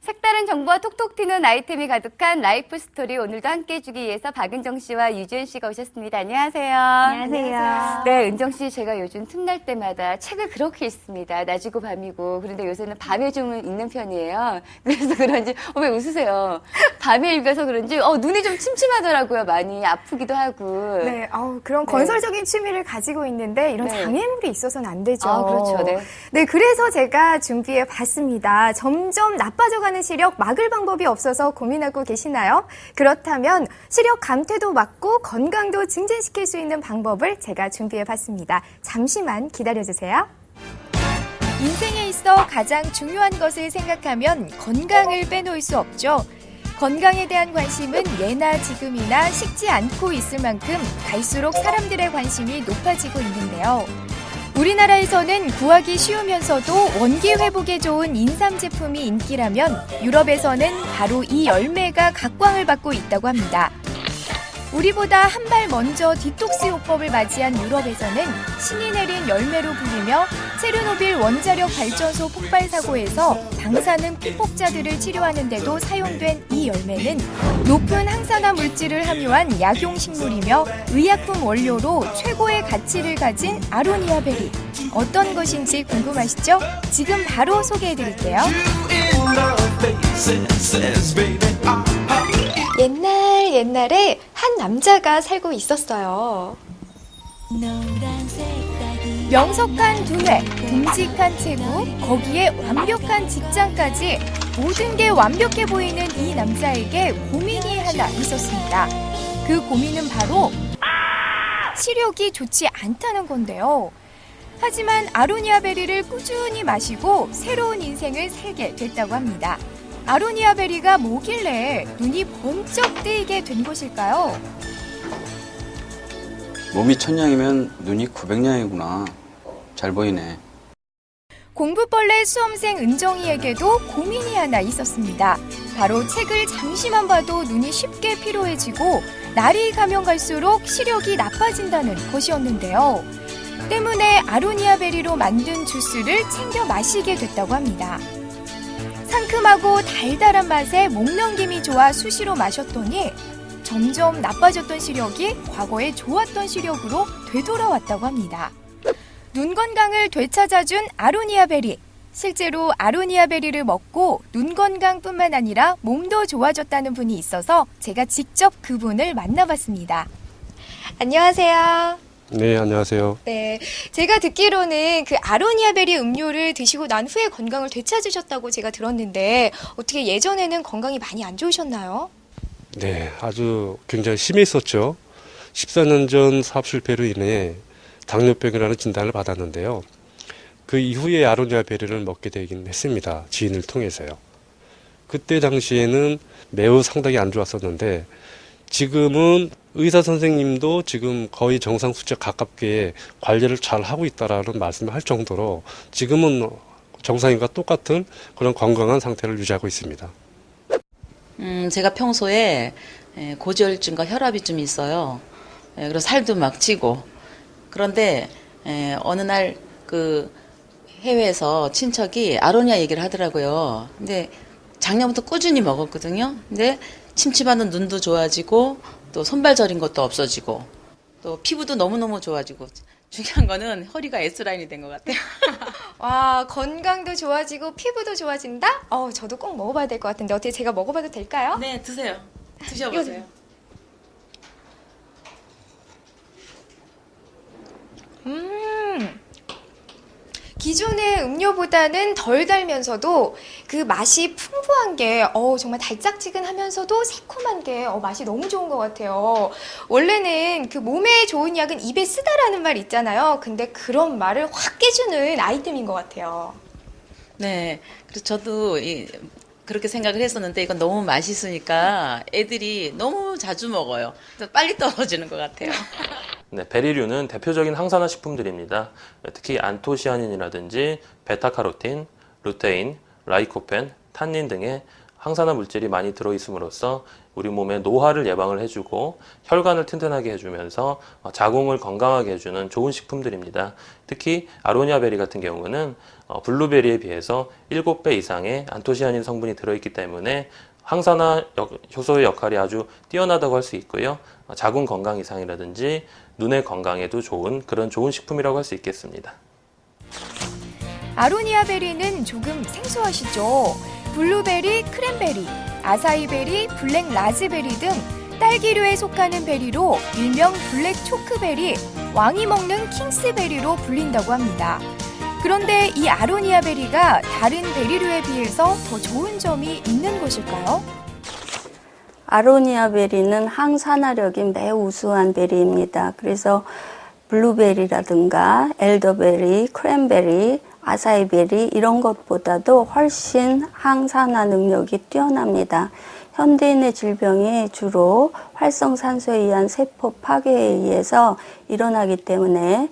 색다른 정보와 톡톡 튀는 아이템이 가득한 라이프 스토리 오늘도 함께 해주기 위해서 박은정 씨와 유주연 씨가 오셨습니다. 안녕하세요. 안녕하세요. 네, 은정 씨 제가 요즘 틈날 때마다 책을 그렇게 읽습니다. 낮이고 밤이고. 그런데 요새는 밤에 좀 읽는 편이에요. 그래서 그런지 왜 웃으세요? 밤에 읽어서 그런지 눈이 좀 침침하더라고요. 많이 아프기도 하고. 네, 그런 건설적인 취미를 가지고 있는데 이런 네. 장애물이 있어서는 안 되죠. 그렇죠. 네. 네, 그래서 제가 준비해 봤습니다. 점점 나빠져가는 시력 막을 방법이 없어서 고민하고 계시나요? 그렇다면 시력 감퇴도 막고 건강도 증진시킬 수 있는 방법을 제가 준비해 봤습니다. 잠시만 기다려주세요. 인생에 있어 가장 중요한 것을 생각하면 건강을 빼놓을 수 없죠. 건강에 대한 관심은 예나 지금이나 식지 않고 있을 만큼 갈수록 사람들의 관심이 높아지고 있는데요. 우리나라에서는 구하기 쉬우면서도 원기 회복에 좋은 인삼 제품이 인기라면 유럽에서는 바로 이 열매가 각광을 받고 있다고 합니다. 우리보다 한 발 먼저 디톡스 요법을 맞이한 유럽에서는 신이 내린 열매로 불리며 체르노빌 원자력 발전소 폭발 사고에서 방사능 피폭자들을 치료하는 데도 사용된 이 열매는 높은 항산화 물질을 함유한 약용식물이며 의약품 원료로 최고의 가치를 가진 아로니아 베리. 어떤 것인지 궁금하시죠? 지금 바로 소개해드릴게요. 옛날에 한 남자가 살고 있었어요. 명석한 두뇌, 듬직한 체구, 거기에 완벽한 직장까지 모든 게 완벽해 보이는 이 남자에게 고민이 하나 있었습니다. 그 고민은 바로 시력이 좋지 않다는 건데요. 하지만 아로니아 베리를 꾸준히 마시고 새로운 인생을 살게 됐다고 합니다. 아로니아 베리가 뭐길래 눈이 번쩍 뜨이게 된 것일까요? 몸이 1000냥이면 눈이 900냥이구나. 잘 보이네. 공부벌레 수험생 은정이에게도 고민이 하나 있었습니다. 바로 책을 잠시만 봐도 눈이 쉽게 피로해지고 날이 가면 갈수록 시력이 나빠진다는 것이었는데요. 때문에 아로니아 베리로 만든 주스를 챙겨 마시게 됐다고 합니다. 상큼하고 달달한 맛에 목 넘김이 좋아 수시로 마셨더니 점점 나빠졌던 시력이 과거에 좋았던 시력으로 되돌아왔다고 합니다. 눈 건강을 되찾아준 아로니아 베리. 실제로 아로니아 베리를 먹고 눈 건강뿐만 아니라 몸도 좋아졌다는 분이 있어서 제가 직접 그분을 만나봤습니다. 안녕하세요. 네, 안녕하세요. 네, 제가 듣기로는 그 아로니아 베리 음료를 드시고 난 후에 건강을 되찾으셨다고 제가 들었는데 어떻게 예전에는 건강이 많이 안 좋으셨나요? 네, 아주 굉장히 심했었죠. 14년 전 사업 실패로 인해 당뇨병이라는 진단을 받았는데요. 그 이후에 아로니아 베리를 먹게 되긴 했습니다. 지인을 통해서요. 그때 당시에는 매우 상당히 안 좋았었는데 지금은 의사 선생님도 지금 거의 정상 수치에 가깝게 관리를 잘 하고 있다라는 말씀을 할 정도로 지금은 정상인과 똑같은 그런 건강한 상태를 유지하고 있습니다. 제가 평소에 고지혈증과 혈압이 좀 있어요. 그래서 살도 막 찌고. 그런데 어느 날 그 해외에서 친척이 아로니아 얘기를 하더라고요. 근데 작년부터 꾸준히 먹었거든요. 근데 침침하는 눈도 좋아지고 또 손발 저린 것도 없어지고 또 피부도 너무너무 좋아지고 중요한 거는 허리가 S라인이 된 것 같아요. 와, 건강도 좋아지고 피부도 좋아진다? 저도 꼭 먹어봐야 될 것 같은데 어떻게 제가 먹어봐도 될까요? 네, 드세요. 드셔보세요. 기존의 음료보다는 덜 달면서도 그 맛이 풍부한 게 정말 달짝지근하면서도 새콤한 게 맛이 너무 좋은 것 같아요. 원래는 그 몸에 좋은 약은 입에 쓰다라는 말 있잖아요. 근데 그런 말을 확 깨주는 아이템인 것 같아요. 네, 그래서 저도 그렇게 생각을 했었는데 이건 너무 맛있으니까 애들이 너무 자주 먹어요. 그래서 빨리 떨어지는 것 같아요. 네, 베리류는 대표적인 항산화 식품들입니다. 특히 안토시아닌이라든지 베타카로틴, 루테인, 라이코펜, 탄닌 등의 항산화 물질이 많이 들어있음으로써 우리 몸의 노화를 예방을 해주고 혈관을 튼튼하게 해주면서 자궁을 건강하게 해주는 좋은 식품들입니다. 특히 아로니아 베리 같은 경우는 블루베리에 비해서 7배 이상의 안토시아닌 성분이 들어있기 때문에 항산화 효소의 역할이 아주 뛰어나다고 할 수 있고요. 자궁 건강 이상이라든지 눈의 건강에도 좋은 그런 좋은 식품이라고 할 수 있겠습니다. 아로니아 베리는 조금 생소하시죠? 블루베리, 크랜베리, 아사이베리, 블랙 라즈베리 등 딸기류에 속하는 베리로 일명 블랙 초크베리, 왕이 먹는 킹스베리로 불린다고 합니다. 그런데 이 아로니아 베리가 다른 베리류에 비해서 더 좋은 점이 있는 것일까요? 아로니아 베리는 항산화력이 매우 우수한 베리입니다. 그래서 블루베리라든가 엘더베리, 크랜베리, 아사이베리 이런 것보다도 훨씬 항산화 능력이 뛰어납니다. 현대인의 질병이 주로 활성산소에 의한 세포 파괴에 의해서 일어나기 때문에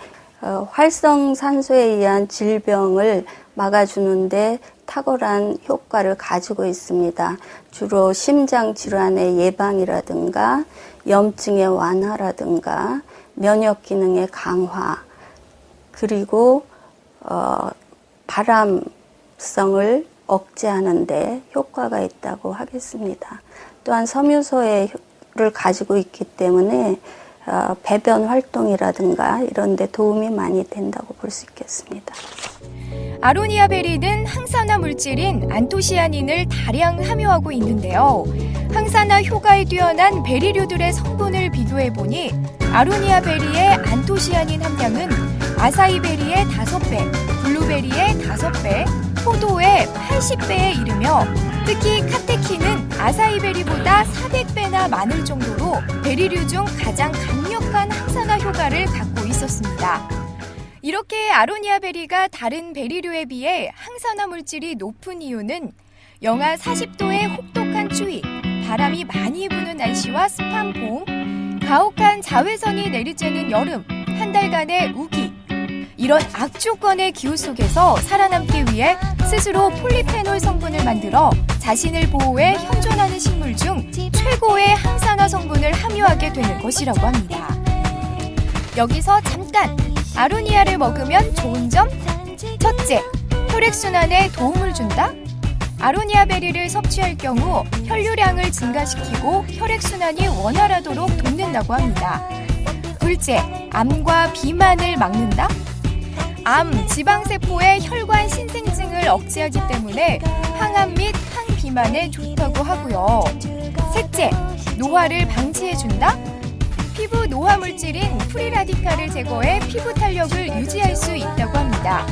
활성산소에 의한 질병을 막아주는데 탁월한 효과를 가지고 있습니다. 주로 심장 질환의 예방이라든가 염증의 완화라든가 면역 기능의 강화 그리고 발암성을 억제하는 데 효과가 있다고 하겠습니다. 또한 섬유소를 가지고 있기 때문에 배변 활동이라든가 이런 데 도움이 많이 된다고 볼 수 있겠습니다. 아로니아 베리는 항산화 물질인 안토시아닌을 다량 함유하고 있는데요. 항산화 효과에 뛰어난 베리류들의 성분을 비교해보니 아로니아 베리의 안토시아닌 함량은 아사이베리의 5배, 블루베리의 5배, 포도의 80배에 이르며 특히 카테킨은 아사이베리보다 400배나 많을 정도로 베리류 중 가장 강력한 항산화 효과를 갖고 있었습니다. 이렇게 아로니아 베리가 다른 베리류에 비해 항산화 물질이 높은 이유는 영하 40도의 혹독한 추위, 바람이 많이 부는 날씨와 습한 봄, 가혹한 자외선이 내리쬐는 여름, 한 달간의 우기, 이런 악조건의 기후 속에서 살아남기 위해 스스로 폴리페놀 성분을 만들어 자신을 보호해 현존하는 식물 중 최고의 항산화 성분을 함유하게 되는 것이라고 합니다. 여기서 잠깐! 아로니아를 먹으면 좋은 점? 첫째, 혈액순환에 도움을 준다? 아로니아 베리를 섭취할 경우 혈류량을 증가시키고 혈액순환이 원활하도록 돕는다고 합니다. 둘째, 암과 비만을 막는다? 암, 지방세포의 혈관 신생증을 억제하기 때문에 항암 및 항비만에 좋다고 하고요. 셋째, 노화를 방지해준다? 피부 노화 물질인 프리라디칼을 제거해 피부 탄력을 유지할 수 있다고 합니다.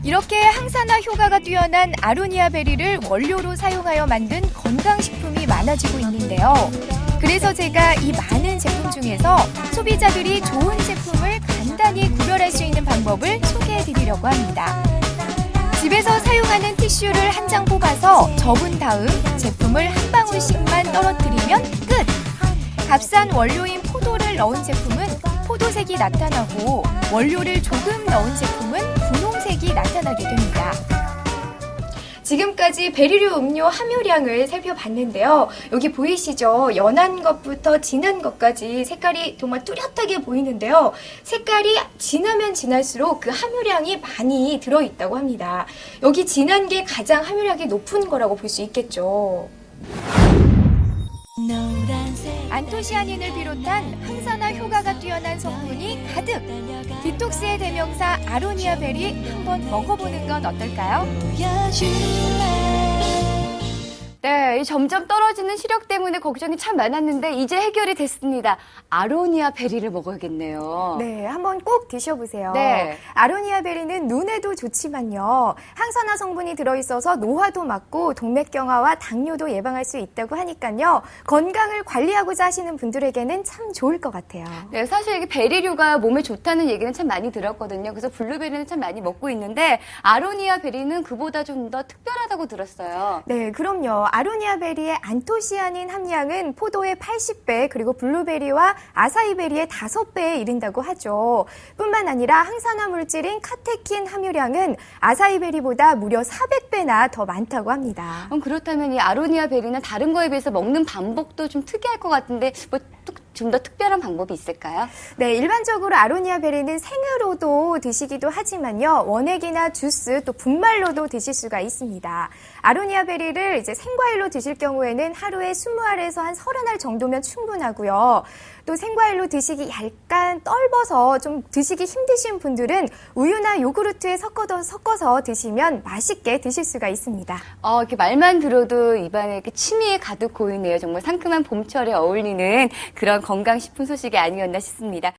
이렇게 항산화 효과가 뛰어난 아로니아 베리를 원료로 사용하여 만든 건강식품이 많아지고 있는데요. 그래서 제가 이 많은 제품 중에서 소비자들이 좋은 제품을 간단히 구별할 수 있는 방법을 소개해드리려고 합니다. 집에서 사용하는 티슈를 한 장 뽑아서 접은 다음 제품을 한 방울씩만 떨어뜨리면 끝! 값싼 원료인 포도를 넣은 제품은 포도색이 나타나고 원료를 조금 넣은 제품은 분홍색이 나타나게 됩니다. 지금까지 베리류 음료 함유량을 살펴봤는데요. 여기 보이시죠? 연한 것부터 진한 것까지 색깔이 정말 뚜렷하게 보이는데요. 색깔이 진하면 진할수록 그 함유량이 많이 들어있다고 합니다. 여기 진한 게 가장 함유량이 높은 거라고 볼 수 있겠죠. 안토시아닌을 비롯한 항산화 효과가 뛰어난 성분이 가득! 디톡스의 대명사 아로니아 베리 한번 먹어보는 건 어떨까요? 네, 이 점점 떨어지는 시력 때문에 걱정이 참 많았는데 이제 해결이 됐습니다. 아로니아 베리를 먹어야겠네요. 네, 한번 꼭 드셔보세요. 네. 아로니아 베리는 눈에도 좋지만요. 항산화 성분이 들어있어서 노화도 막고 동맥경화와 당뇨도 예방할 수 있다고 하니까요. 건강을 관리하고자 하시는 분들에게는 참 좋을 것 같아요. 네, 사실 이게 베리류가 몸에 좋다는 얘기는 참 많이 들었거든요. 그래서 블루베리는 참 많이 먹고 있는데 아로니아 베리는 그보다 좀 더 특별하다고 들었어요. 네, 그럼요. 아로니아 베리의 안토시아닌 함량은 포도의 80배 그리고 블루베리와 아사이베리의 5배에 이른다고 하죠. 뿐만 아니라 항산화 물질인 카테킨 함유량은 아사이베리보다 무려 400배나 더 많다고 합니다. 그렇다면 이 아로니아 베리는 다른 거에 비해서 먹는 방법도 좀 특이할 것 같은데 뭐 좀 더 특별한 방법이 있을까요? 네, 일반적으로 아로니아 베리는 생으로도 드시기도 하지만요. 원액이나 주스 또 분말로도 드실 수가 있습니다. 아로니아 베리를 이제 생과일로 드실 경우에는 하루에 20알에서 한 30알 정도면 충분하고요. 또 생과일로 드시기 약간 떫어서 좀 드시기 힘드신 분들은 우유나 요구르트에 섞어서 드시면 맛있게 드실 수가 있습니다. 이렇게 말만 들어도 입안에 이렇게 침이 가득 고이네요. 정말 상큼한 봄철에 어울리는 그런 건강식품 소식이 아니었나 싶습니다.